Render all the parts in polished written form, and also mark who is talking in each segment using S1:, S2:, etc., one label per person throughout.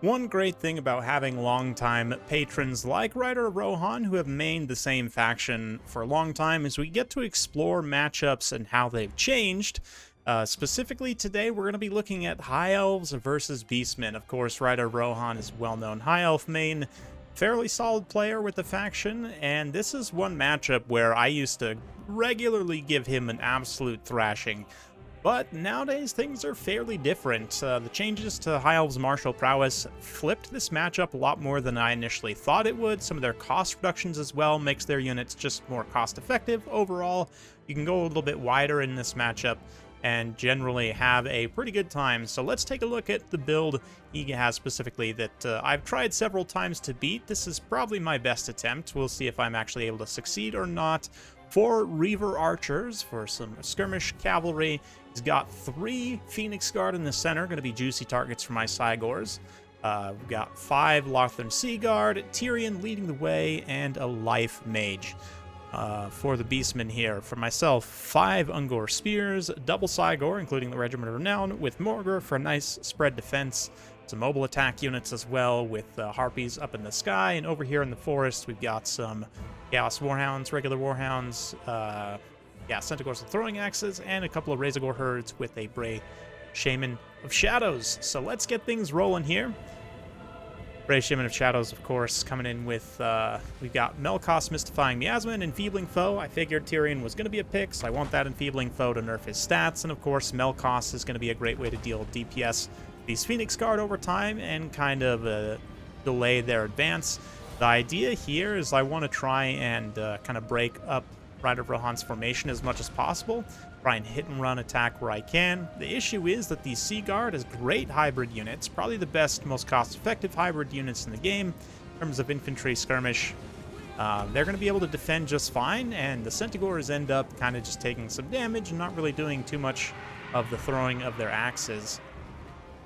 S1: One great thing about having longtime patrons like Ryder Rohan who have mained the same faction for a long time is we get to explore matchups and how they've changed. Specifically today, we're going to be looking at High Elves versus Beastmen. Of course, Ryder Rohan is well-known High Elf main, fairly solid player with the faction, and this is one matchup where I used to regularly give him an absolute thrashing. But nowadays, things are fairly different. The changes to High Elves' martial prowess flipped this matchup a lot more than I initially thought it would. Some of their cost reductions as well makes their units just more cost-effective overall. You can go a little bit wider in this matchup and generally have a pretty good time. So let's take a look at the build he has specifically that I've tried several times to beat. This is probably my best attempt. We'll see if I'm actually able to succeed or not. 4 Reaver Archers for some skirmish cavalry. He's got 3 Phoenix Guard in the center, going to be juicy targets for my Cygors. We've got 5 Lothern Sea Guard, Tyrion leading the way, and a Life Mage. For the Beastmen here, for myself, 5 Ungor Spears, double Cygor, including the Regiment of Renown, with Morgr for a nice spread defense. Some mobile attack units as well, with Harpies up in the sky, and over here in the forest, we've got some Chaos Warhounds, regular Warhounds, Centaurs with throwing axes, and a couple of Razorgore herds with a Bray Shaman of Shadows. So let's get things rolling here. Bray Shaman of Shadows, of course, coming in with, we've got Melkos Mystifying Miasma and Enfeebling Foe. I figured Tyrion was going to be a pick, so I want that Enfeebling Foe to nerf his stats, and of course, Melkos is going to be a great way to deal DPS these Phoenix Guard over time and kind of delay their advance. The idea here is I want to try and kind of break up Ryder Rohan's formation as much as possible, try and hit and run attack where I can. The issue is that these Sea Guard is great hybrid units, probably the best, most cost-effective hybrid units in the game in terms of infantry skirmish. They're going to be able to defend just fine, and the Centaurs end up kind of just taking some damage and not really doing too much of the throwing of their axes.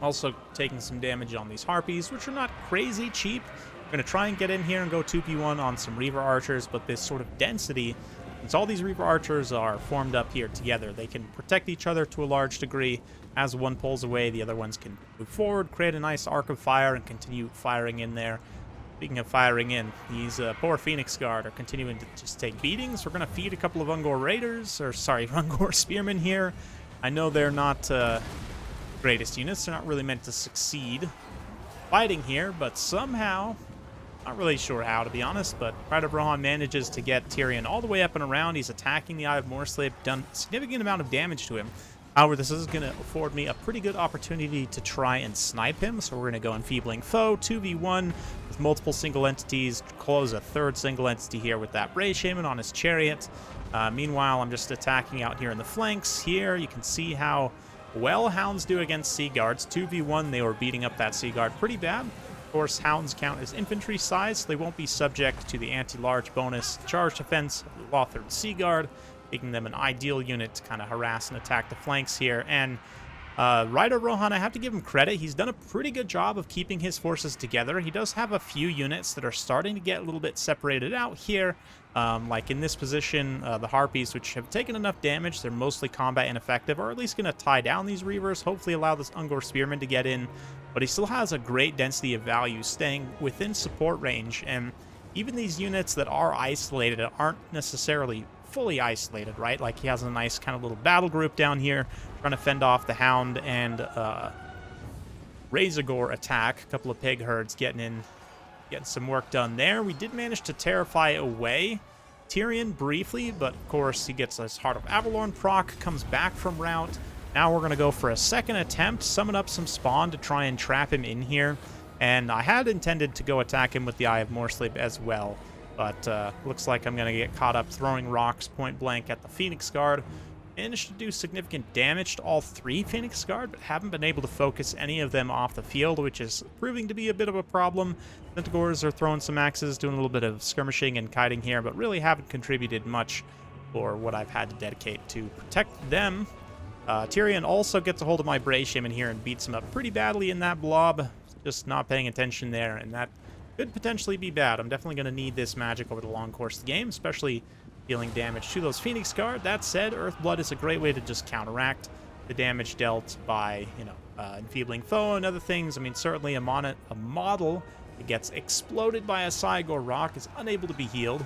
S1: Also taking some damage on these Harpies, which are not crazy cheap. I'm going to try and get in here and go 2v1 on some Reaver Archers, but this sort of density, since all these Reaver Archers are formed up here together, they can protect each other to a large degree. As one pulls away, the other ones can move forward, create a nice arc of fire, and continue firing in there. Speaking of firing in, these poor Phoenix Guard are continuing to just take beatings. We're going to feed a couple of Ungor Raiders, or sorry, Ungor Spearmen here. I know they're not greatest units. They're not really meant to succeed fighting here, but somehow, not really sure how to be honest, but Ryder Rohan manages to get Tyrion all the way up and around. He's attacking the Eye of Morslip, done a significant amount of damage to him. However, this is going to afford me a pretty good opportunity to try and snipe him, so we're going to go Enfeebling Foe, 2v1 with multiple single entities, close a third single entity here with that Bray Shaman on his chariot. Meanwhile, I'm just attacking out here in the flanks. Here, you can see how well Hounds do against Sea Guards. 2v1, they were beating up that Sea Guard pretty bad. Of course, Hounds count as infantry size, so they won't be subject to the anti-large bonus charge defense of the Lothern Sea Guard, making them an ideal unit to kind of harass and attack the flanks here. And Ryder Rohan, I have to give him credit. He's done a pretty good job of keeping his forces together. He does have a few units that are starting to get a little bit separated out here. Like in this position, the Harpies, which have taken enough damage, they're mostly combat ineffective, are at least going to tie down these Reavers, hopefully allow this Ungor Spearman to get in. But he still has a great density of value, staying within support range. And even these units that are isolated aren't necessarily fully isolated, right? Like he has a nice kind of little battle group down here trying to fend off the Hound and Razorgore attack. A couple of pig herds getting some work done there. We did manage to terrify away Tyrion briefly, but of course he gets his Heart of Avalorn proc, comes back from rout. Now we're going to go for a second attempt, summon up some spawn to try and trap him in here. And I had intended to go attack him with the Eye of Morslip as well, but looks like I'm going to get caught up throwing rocks point blank at the Phoenix Guard. Managed to do significant damage to all 3 Phoenix Guard, but haven't been able to focus any of them off the field, which is proving to be a bit of a problem. Centaurs are throwing some axes, doing a little bit of skirmishing and kiting here, but really haven't contributed much for what I've had to dedicate to protect them. Tyrion also gets a hold of my Bray Shaman here and beats him up pretty badly in that blob. Just not paying attention there, and that could potentially be bad. I'm definitely going to need this magic over the long course of the game, especially dealing damage to those Phoenix Guard. That said, Earthblood is a great way to just counteract the damage dealt by, Enfeebling Foe and other things. I mean, certainly a model that gets exploded by a Cygor rock is unable to be healed.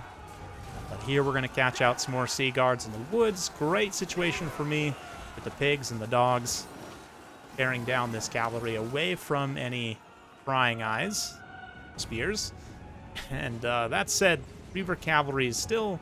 S1: But here we're going to catch out some more Sea Guards in the woods. Great situation for me with the pigs and the dogs. Tearing down this cavalry away from any prying eyes, spears. And that said, Reaver Cavalry is still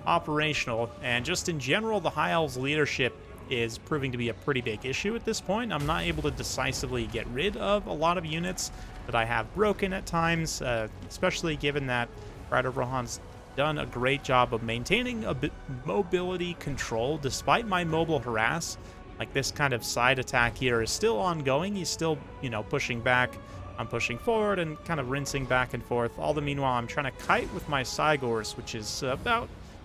S1: operational, and just in general, the High Elves leadership is proving to be a pretty big issue at this point. I'm not able to decisively get rid of a lot of units that I have broken at times, especially given that Rider Rohan's done a great job of maintaining a bit mobility control despite my mobile harass. Like, this kind of side attack here is still ongoing. He's still, you know, pushing back. I'm pushing forward and kind of rinsing back and forth. All the meanwhile, I'm trying to kite with my Cygors, which is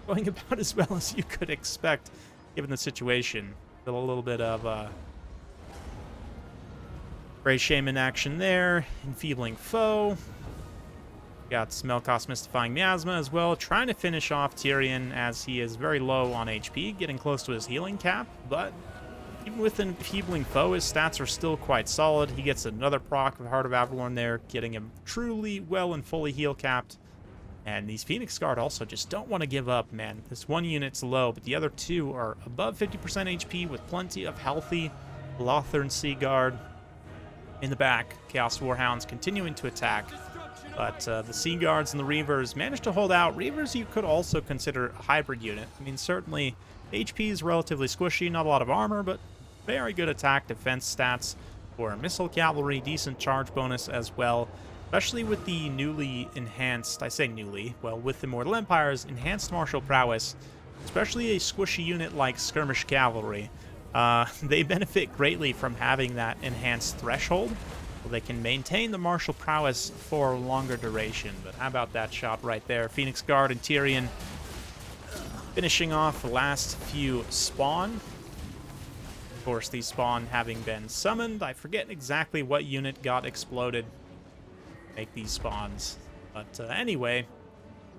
S1: going about as well as you could expect given the situation. A little bit of Grey Shaman action there. Enfeebling Foe. Got Smelkoff's Mystifying Miasma as well, trying to finish off Tyrion as he is very low on HP, getting close to his healing cap, but even with an Enfeebling Foe, his stats are still quite solid. He gets another proc of Heart of Avalorn there, getting him truly well and fully heal capped. And these Phoenix Guard also just don't want to give up, man. This one unit's low, but the other two are above 50% HP with plenty of healthy Lothern Sea Guard in the back. Chaos Warhounds continuing to attack. But the Sea Guards and the Reavers managed to hold out. Reavers you could also consider a hybrid unit. I mean, certainly HP is relatively squishy, not a lot of armor, but very good attack defense stats for Missile Cavalry, decent charge bonus as well, especially with the newly enhanced, I say newly, well, with Immortal Empire's enhanced martial prowess, especially a squishy unit like Skirmish Cavalry. They benefit greatly from having that enhanced threshold. They can maintain the martial prowess for a longer duration. But how about that shot right there? Phoenix Guard and Tyrion finishing off the last few spawn. Of course, these spawn having been summoned. I forget exactly what unit got exploded. Make these spawns. But anyway,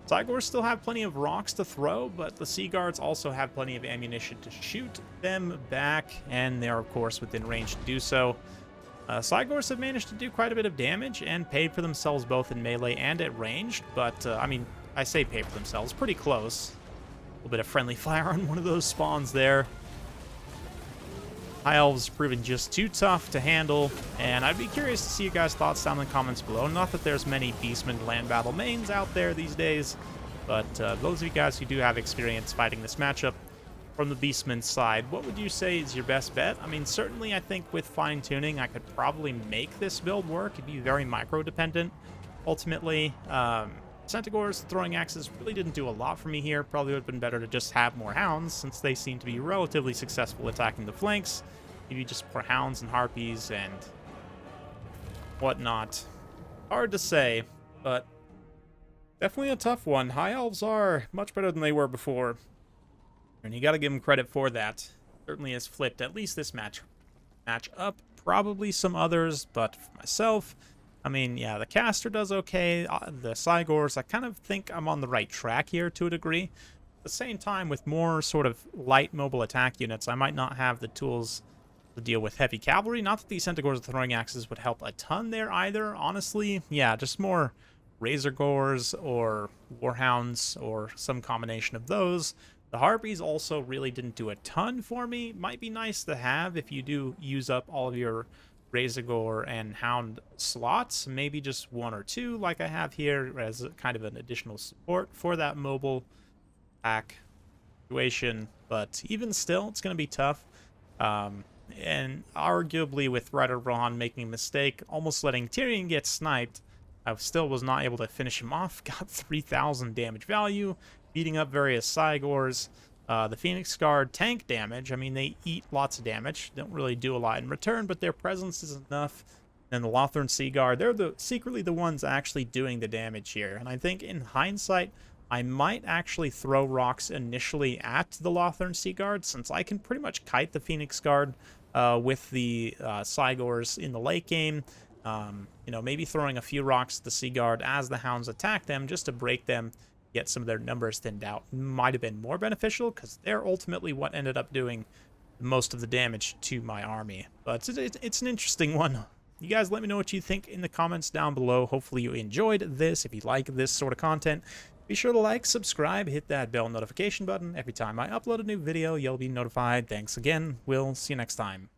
S1: Cygors still have plenty of rocks to throw, but the Sea Guards also have plenty of ammunition to shoot them back, and they're, of course, within range to do so. Cygors have managed to do quite a bit of damage and paid for themselves both in melee and at ranged, but, I mean, I say paid for themselves, pretty close. A little bit of friendly fire on one of those spawns there. High Elves proving just too tough to handle, and I'd be curious to see you guys' thoughts down in the comments below. Not that there's many Beastmen land battle mains out there these days, but those of you guys who do have experience fighting this matchup from the Beastmen side, what would you say is your best bet? I mean, certainly I think with fine-tuning, I could probably make this build work. It'd be very micro-dependent. Ultimately, Centaur's throwing axes really didn't do a lot for me here. Probably would have been better to just have more hounds, since they seem to be relatively successful attacking the flanks. Maybe just more hounds and harpies and whatnot. Hard to say, but definitely a tough one. High Elves are much better than they were before, and you got to give them credit for that. Certainly has flipped at least this match up. Probably some others, but for myself, I mean, yeah, the caster does okay. The Cygors, I kind of think I'm on the right track here to a degree. At the same time, with more sort of light mobile attack units, I might not have the tools to deal with heavy cavalry. Not that these Centaurs with throwing axes would help a ton there either, honestly. Yeah, just more Razor Gores or Warhounds or some combination of those. The Harpies also really didn't do a ton for me. Might be nice to have if you do use up all of your Razor Gore and Hound slots. Maybe just one or two like I have here as kind of an additional support for that mobile attack situation. But even still, it's going to be tough. And arguably with Rider Rohan making a mistake, almost letting Tyrion get sniped, I still was not able to finish him off. Got 3,000 damage value, beating up various Cygors. The Phoenix Guard tank damage. I mean, they eat lots of damage. Don't really do a lot in return, but their presence is enough. And the Lothern Sea Guard, they're secretly the ones actually doing the damage here. And I think in hindsight, I might actually throw rocks initially at the Lothern Sea Guard, since I can pretty much kite the Phoenix Guard with the Cygors in the late game. You know, maybe throwing a few rocks at the Sea Guard as the Hounds attack them just to break them, get some of their numbers thinned out. Might have been more beneficial, because they're ultimately what ended up doing most of the damage to my army. But it's an interesting one. You guys let me know what you think in the comments down below. Hopefully you enjoyed this. If you like this sort of content, be sure to like, subscribe, hit that bell notification button. Every time I upload a new video, you'll be notified. Thanks again. We'll see you next time.